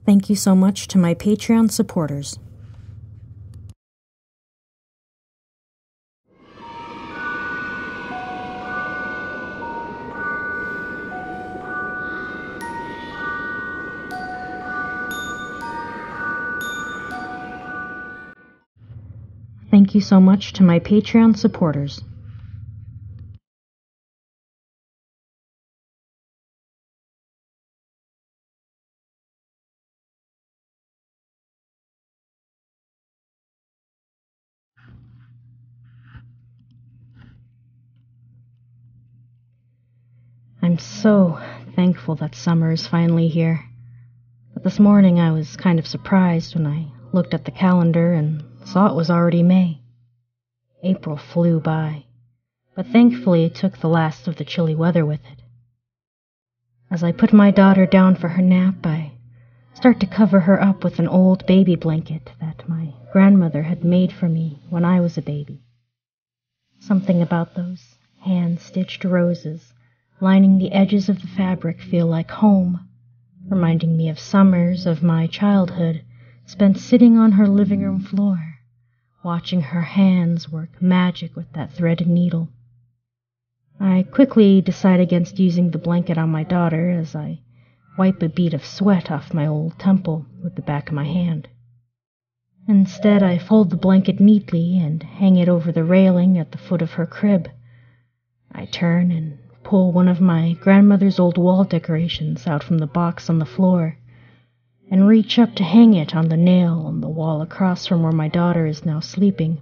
Thank you so much to my Patreon supporters. Thank you so much to my Patreon supporters. I'm so thankful that summer is finally here. But this morning I was kind of surprised when I looked at the calendar and saw it was already May. April flew by, but thankfully it took the last of the chilly weather with it. As I put my daughter down for her nap, I start to cover her up with an old baby blanket that my grandmother had made for me when I was a baby. Something about those hand-stitched roses lining the edges of the fabric feel like home, reminding me of summers of my childhood spent sitting on her living room floor, watching her hands work magic with that threaded needle. I quickly decide against using the blanket on my daughter as I wipe a bead of sweat off my old temple with the back of my hand. Instead, I fold the blanket neatly and hang it over the railing at the foot of her crib. I turn and pull one of my grandmother's old wall decorations out from the box on the floor and reach up to hang it on the nail on the wall across from where my daughter is now sleeping.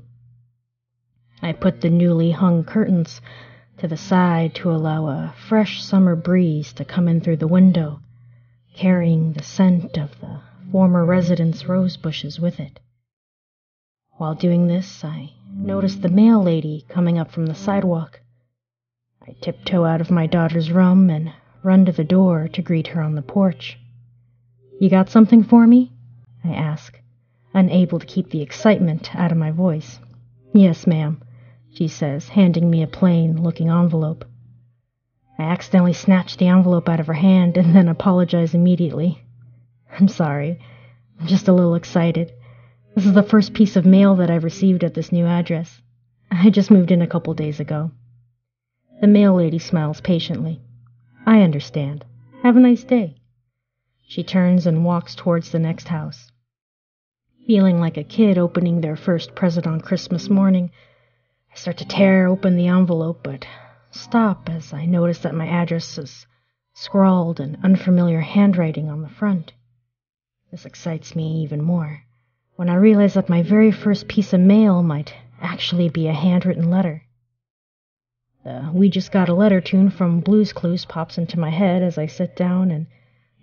I put the newly hung curtains to the side to allow a fresh summer breeze to come in through the window, carrying the scent of the former residents' rose bushes with it. While doing this, I noticed the mail lady coming up from the sidewalk. I tiptoe out of my daughter's room and run to the door to greet her on the porch. "You got something for me?" I ask, unable to keep the excitement out of my voice. "Yes, ma'am," she says, handing me a plain-looking envelope. I accidentally snatch the envelope out of her hand and then apologize immediately. "I'm sorry. I'm just a little excited. This is the first piece of mail that I've received at this new address. I just moved in a couple days ago." The mail lady smiles patiently. "I understand. Have a nice day." She turns and walks towards the next house. Feeling like a kid opening their first present on Christmas morning, I start to tear open the envelope, but stop as I notice that my address is scrawled in unfamiliar handwriting on the front. This excites me even more when I realize that my very first piece of mail might actually be a handwritten letter. The "We Just Got a Letter" tune from Blue's Clues pops into my head as I sit down and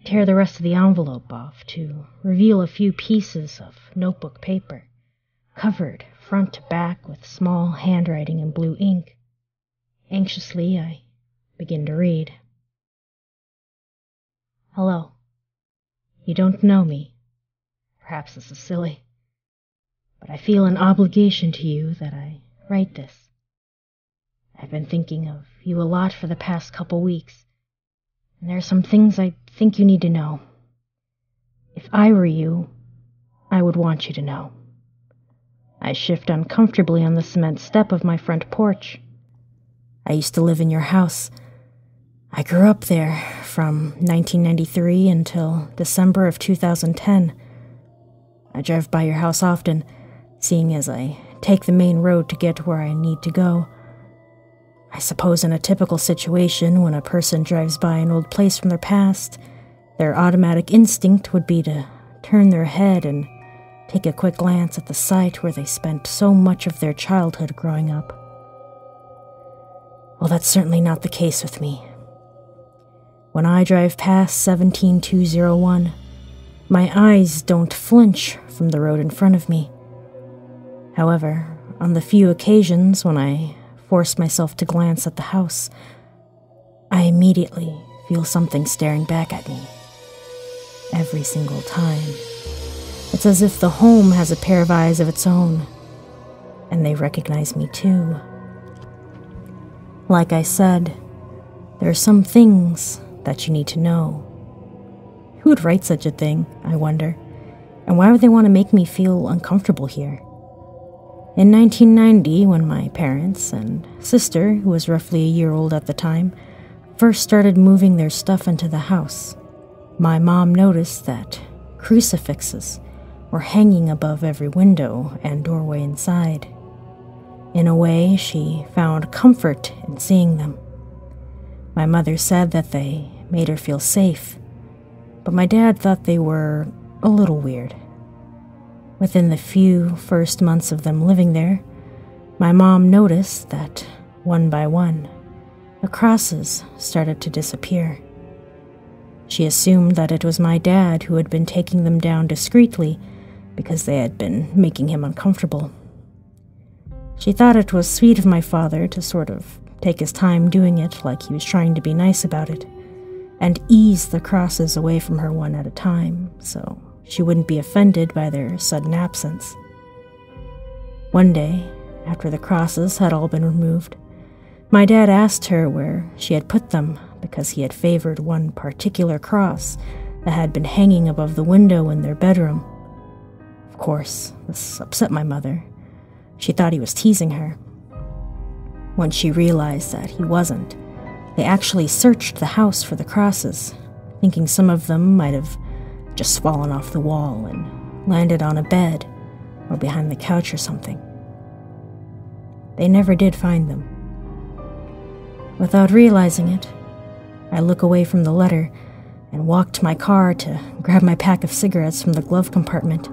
tear the rest of the envelope off to reveal a few pieces of notebook paper, covered front to back with small handwriting in blue ink. Anxiously, I begin to read. "Hello. You don't know me. Perhaps this is silly, but I feel an obligation to you that I write this. I've been thinking of you a lot for the past couple weeks, and there are some things I think you need to know. If I were you, I would want you to know." I shift uncomfortably on the cement step of my front porch. "I used to live in your house. I grew up there from 1993 until December of 2010. I drive by your house often, seeing as I take the main road to get where I need to go. I suppose in a typical situation, when a person drives by an old place from their past, their automatic instinct would be to turn their head and take a quick glance at the site where they spent so much of their childhood growing up. Well, that's certainly not the case with me. When I drive past 17201, my eyes don't flinch from the road in front of me. However, on the few occasions when I force myself to glance at the house, I immediately feel something staring back at me. Every single time. It's as if the home has a pair of eyes of its own, and they recognize me too. Like I said, there are some things that you need to know. Who would write such a thing, I wonder? And why would they want to make me feel uncomfortable here? In 1990, when my parents and sister, who was roughly a year old at the time, first started moving their stuff into the house, my mom noticed that crucifixes were hanging above every window and doorway inside. In a way, she found comfort in seeing them. My mother said that they made her feel safe, but my dad thought they were a little weird. Within the few first months of them living there, my mom noticed that, one by one, the crosses started to disappear. She assumed that it was my dad who had been taking them down discreetly because they had been making him uncomfortable. She thought it was sweet of my father to sort of take his time doing it like he was trying to be nice about it, and ease the crosses away from her one at a time, so she wouldn't be offended by their sudden absence. One day, after the crosses had all been removed, my dad asked her where she had put them because he had favored one particular cross that had been hanging above the window in their bedroom. Of course, this upset my mother. She thought he was teasing her. When she realized that he wasn't, they actually searched the house for the crosses, thinking some of them might have just fallen off the wall and landed on a bed or behind the couch or something. They never did find them. Without realizing it, I look away from the letter and walked to my car to grab my pack of cigarettes from the glove compartment.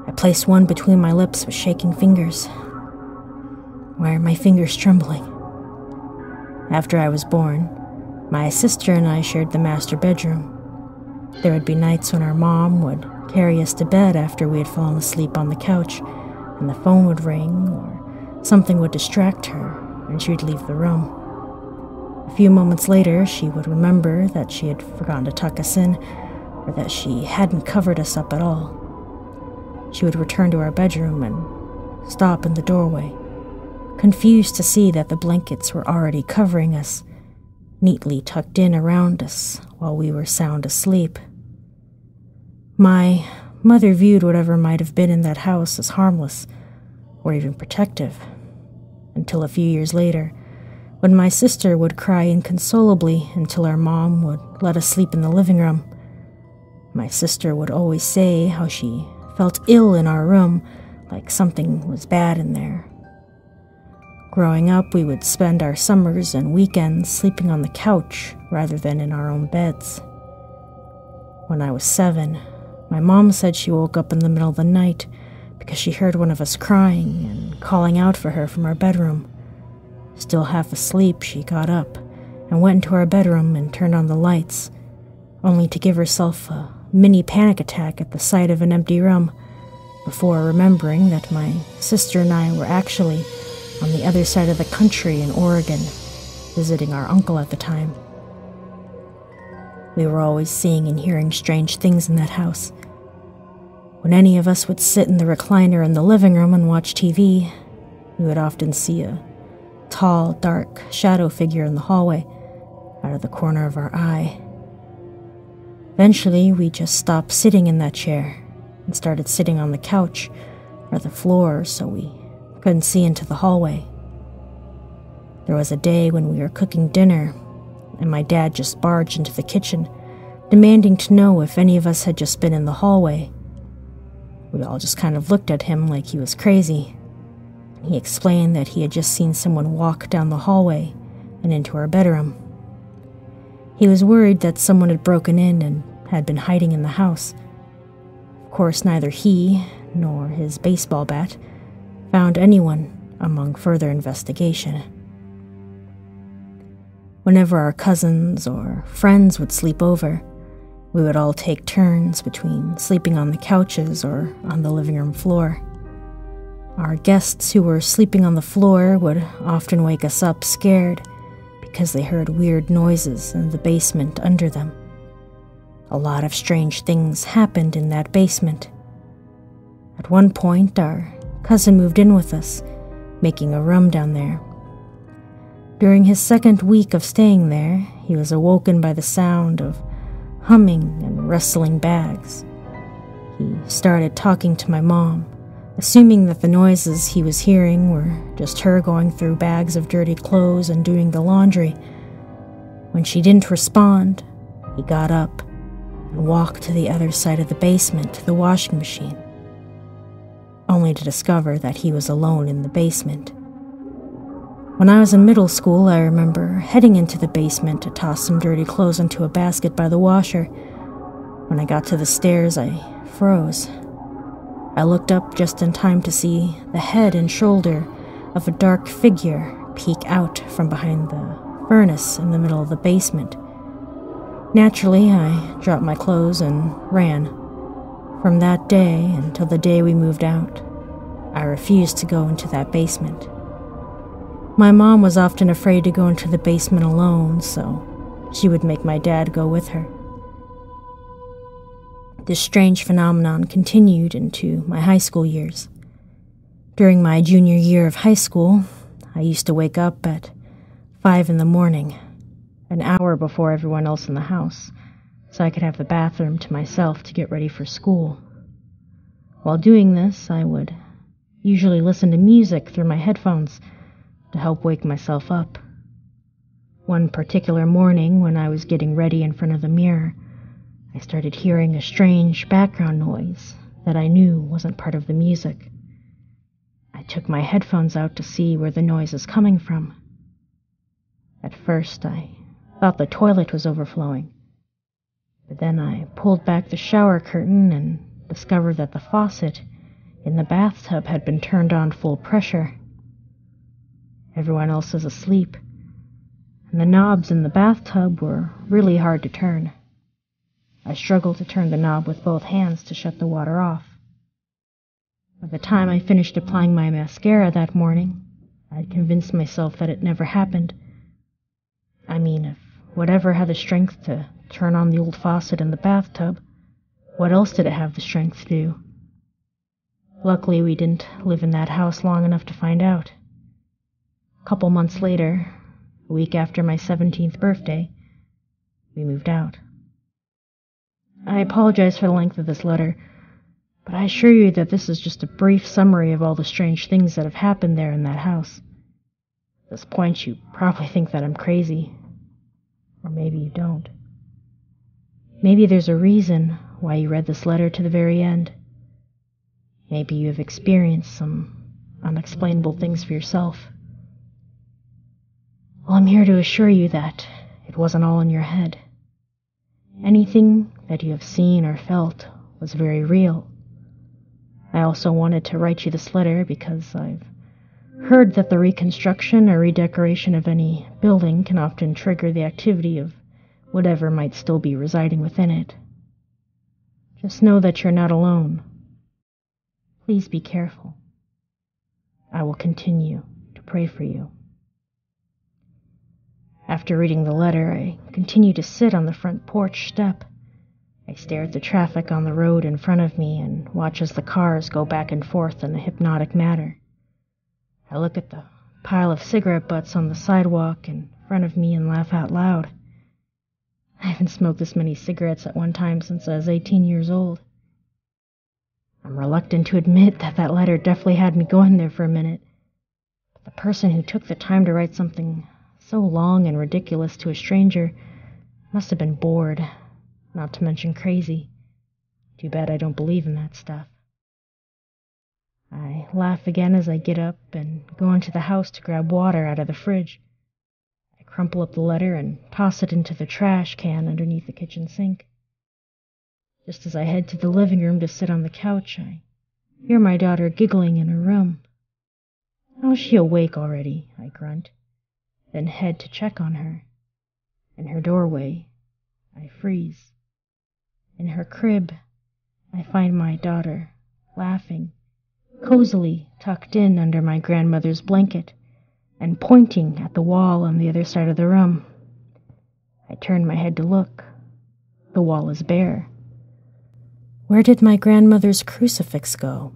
I placed one between my lips with shaking fingers. Why are my fingers trembling? After I was born, my sister and I shared the master bedroom. There would be nights when our mom would carry us to bed after we had fallen asleep on the couch, and the phone would ring or something would distract her, and she would leave the room. A few moments later, she would remember that she had forgotten to tuck us in, or that she hadn't covered us up at all. She would return to our bedroom and stop in the doorway, confused to see that the blankets were already covering us, neatly tucked in around us while we were sound asleep. My mother viewed whatever might have been in that house as harmless or even protective, until a few years later, when my sister would cry inconsolably until our mom would let us sleep in the living room. My sister would always say how she felt ill in our room, like something was bad in there. Growing up, we would spend our summers and weekends sleeping on the couch rather than in our own beds. When I was 7, my mom said she woke up in the middle of the night because she heard one of us crying and calling out for her from our bedroom. Still half asleep, she got up and went into our bedroom and turned on the lights, only to give herself a mini panic attack at the sight of an empty room, before remembering that my sister and I were actually on the other side of the country in Oregon, visiting our uncle at the time. We were always seeing and hearing strange things in that house. When any of us would sit in the recliner in the living room and watch TV, we would often see a tall, dark shadow figure in the hallway out of the corner of our eye. Eventually, we just stopped sitting in that chair and started sitting on the couch or the floor so we couldn't see into the hallway. There was a day when we were cooking dinner, and my dad just barged into the kitchen, demanding to know if any of us had just been in the hallway. We all just kind of looked at him like he was crazy. He explained that he had just seen someone walk down the hallway and into our bedroom. He was worried that someone had broken in and had been hiding in the house. Of course, neither he nor his baseball bat found anyone among further investigation. Whenever our cousins or friends would sleep over, we would all take turns between sleeping on the couches or on the living room floor. Our guests who were sleeping on the floor would often wake us up scared because they heard weird noises in the basement under them. A lot of strange things happened in that basement. At one point, our cousin moved in with us, making a room down there. During his second week of staying there, he was awoken by the sound of humming and rustling bags. He started talking to my mom, assuming that the noises he was hearing were just her going through bags of dirty clothes and doing the laundry. When she didn't respond, he got up and walked to the other side of the basement to the washing machine, only to discover that he was alone in the basement. When I was in middle school, I remember heading into the basement to toss some dirty clothes into a basket by the washer. When I got to the stairs, I froze. I looked up just in time to see the head and shoulder of a dark figure peek out from behind the furnace in the middle of the basement. Naturally, I dropped my clothes and ran. From that day until the day we moved out, I refused to go into that basement. My mom was often afraid to go into the basement alone, so she would make my dad go with her. This strange phenomenon continued into my high school years. During my junior year of high school, I used to wake up at 5 a.m, an hour before everyone else in the house, so I could have the bathroom to myself to get ready for school. While doing this, I would usually listen to music through my headphones to help wake myself up. One particular morning, when I was getting ready in front of the mirror, I started hearing a strange background noise that I knew wasn't part of the music. I took my headphones out to see where the noise is coming from. At first, I thought the toilet was overflowing, but then I pulled back the shower curtain and discovered that the faucet in the bathtub had been turned on full pressure. Everyone else was asleep, and the knobs in the bathtub were really hard to turn. I struggled to turn the knob with both hands to shut the water off. By the time I finished applying my mascara that morning, I'd convinced myself that it never happened. I mean, if whatever had the strength to turn on the old faucet in the bathtub, what else did it have the strength to do? Luckily, we didn't live in that house long enough to find out. A couple months later, a week after my 17th birthday, we moved out. I apologize for the length of this letter, but I assure you that this is just a brief summary of all the strange things that have happened there in that house. At this point, you probably think that I'm crazy. Or maybe you don't. Maybe there's a reason why you read this letter to the very end. Maybe you have experienced some unexplainable things for yourself. Well, I'm here to assure you that it wasn't all in your head. Anything that you have seen or felt was very real. I also wanted to write you this letter because I've heard that the reconstruction or redecoration of any building can often trigger the activity of whatever might still be residing within it. Just know that you're not alone. Please be careful. I will continue to pray for you. After reading the letter, I continued to sit on the front porch step. I stare at the traffic on the road in front of me and watch as the cars go back and forth in a hypnotic manner. I look at the pile of cigarette butts on the sidewalk in front of me and laugh out loud. I haven't smoked this many cigarettes at one time since I was 18 years old. I'm reluctant to admit that that letter definitely had me going there for a minute. But the person who took the time to write something so long and ridiculous to a stranger must have been bored, not to mention crazy. Too bad I don't believe in that stuff. I laugh again as I get up and go into the house to grab water out of the fridge. I crumple up the letter and toss it into the trash can underneath the kitchen sink. Just as I head to the living room to sit on the couch, I hear my daughter giggling in her room. "Oh, is she awake already?" I grunt, then head to check on her. In her doorway, I freeze. In her crib, I find my daughter, laughing, cozily tucked in under my grandmother's blanket, and pointing at the wall on the other side of the room. I turn my head to look. The wall is bare. Where did my grandmother's crucifix go?